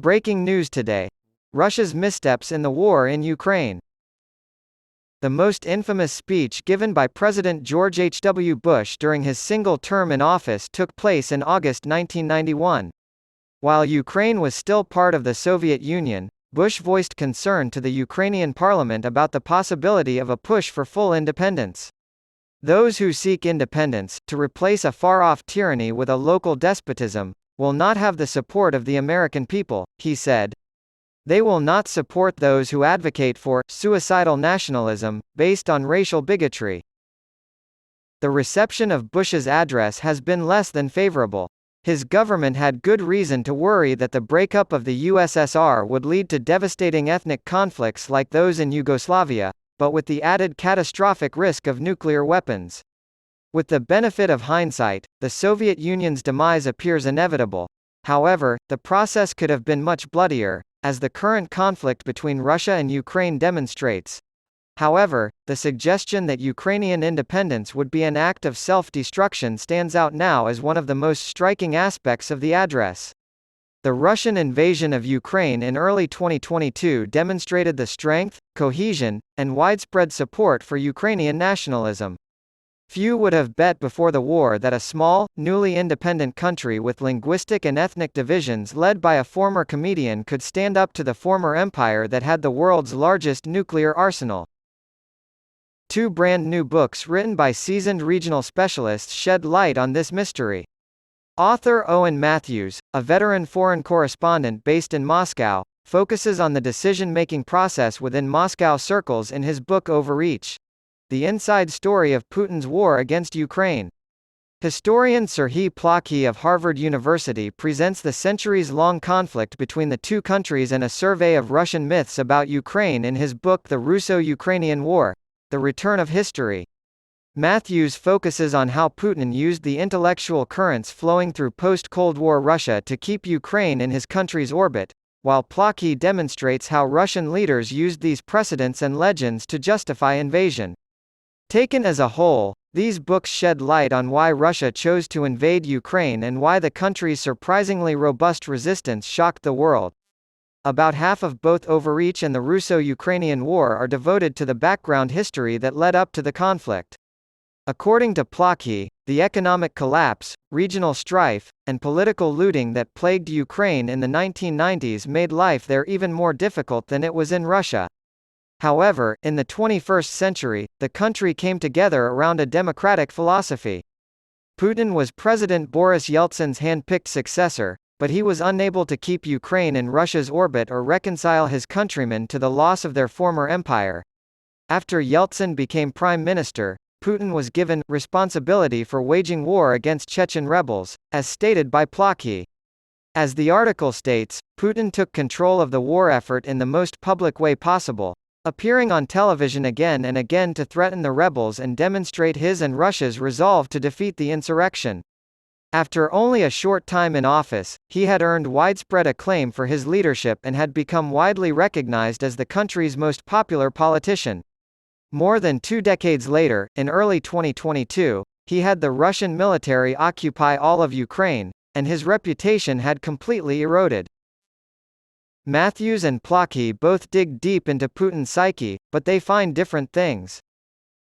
Breaking news today. Russia's missteps in the war in Ukraine. The most infamous speech given by President George H. W. Bush during his single term in office took place in August 1991. While Ukraine was still part of the Soviet Union, Bush voiced concern to the Ukrainian parliament about the possibility of a push for full independence. Those who seek independence, to replace a far-off tyranny with a local despotism, will not have the support of the American people, he said. They will not support those who advocate for suicidal nationalism, based on racial bigotry. The reception of Bush's address has been less than favorable. His government had good reason to worry that the breakup of the USSR would lead to devastating ethnic conflicts like those in Yugoslavia, but with the added catastrophic risk of nuclear weapons. With the benefit of hindsight, the Soviet Union's demise appears inevitable. However, the process could have been much bloodier, as the current conflict between Russia and Ukraine demonstrates. However, the suggestion that Ukrainian independence would be an act of self-destruction stands out now as one of the most striking aspects of the address. The Russian invasion of Ukraine in early 2022 demonstrated the strength, cohesion, and widespread support for Ukrainian nationalism. Few would have bet before the war that a small, newly independent country with linguistic and ethnic divisions led by a former comedian could stand up to the former empire that had the world's largest nuclear arsenal. Two brand new books written by seasoned regional specialists shed light on this mystery. Author Owen Matthews, a veteran foreign correspondent based in Moscow, focuses on the decision-making process within Moscow circles in his book Overreach: The Inside Story of Putin's War Against Ukraine. Historian Serhiy Plokhy of Harvard University presents the centuries-long conflict between the two countries and a survey of Russian myths about Ukraine in his book The Russo-Ukrainian War: The Return of History. Matthews focuses on how Putin used the intellectual currents flowing through post-Cold War Russia to keep Ukraine in his country's orbit, while Plokhy demonstrates how Russian leaders used these precedents and legends to justify invasion. Taken as a whole, these books shed light on why Russia chose to invade Ukraine and why the country's surprisingly robust resistance shocked the world. About half of both Overreach and the Russo-Ukrainian War are devoted to the background history that led up to the conflict. According to Plokhy, the economic collapse, regional strife, and political looting that plagued Ukraine in the 1990s made life there even more difficult than it was in Russia. However, in the 21st century, the country came together around a democratic philosophy. Putin was President Boris Yeltsin's hand-picked successor, but he was unable to keep Ukraine in Russia's orbit or reconcile his countrymen to the loss of their former empire. After Yeltsin became prime minister, Putin was given responsibility for waging war against Chechen rebels, as stated by Plokhy. As the article states, Putin took control of the war effort in the most public way possible, appearing on television again and again to threaten the rebels and demonstrate his and Russia's resolve to defeat the insurrection. After only a short time in office, he had earned widespread acclaim for his leadership and had become widely recognized as the country's most popular politician. More than 2 decades later, in early 2022, he had the Russian military occupy all of Ukraine, and his reputation had completely eroded. Matthews and Plokhy both dig deep into Putin's psyche, but they find different things.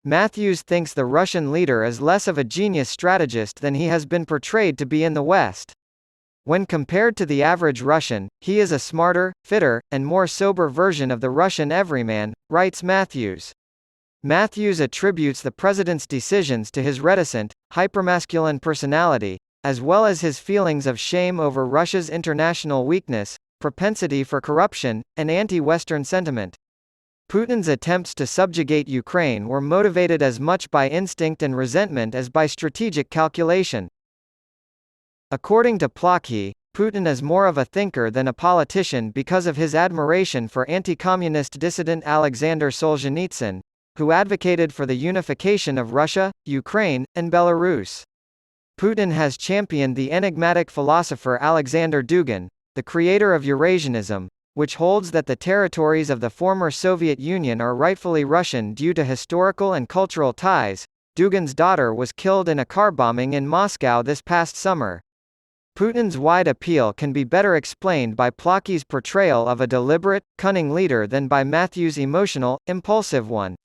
Matthews thinks the Russian leader is less of a genius strategist than he has been portrayed to be in the West. When compared to the average Russian, he is a smarter, fitter, and more sober version of the Russian everyman, writes Matthews. Matthews attributes the president's decisions to his reticent, hypermasculine personality, as well as his feelings of shame over Russia's international weakness, propensity for corruption, and anti-Western sentiment. Putin's attempts to subjugate Ukraine were motivated as much by instinct and resentment as by strategic calculation. According to Plokhy, Putin is more of a thinker than a politician because of his admiration for anti-communist dissident Alexander Solzhenitsyn, who advocated for the unification of Russia, Ukraine, and Belarus. Putin has championed the enigmatic philosopher Alexander Dugin, the creator of Eurasianism, which holds that the territories of the former Soviet Union are rightfully Russian due to historical and cultural ties. Dugin's daughter was killed in a car bombing in Moscow this past summer. Putin's wide appeal can be better explained by Plocky's portrayal of a deliberate, cunning leader than by Matthew's emotional, impulsive one.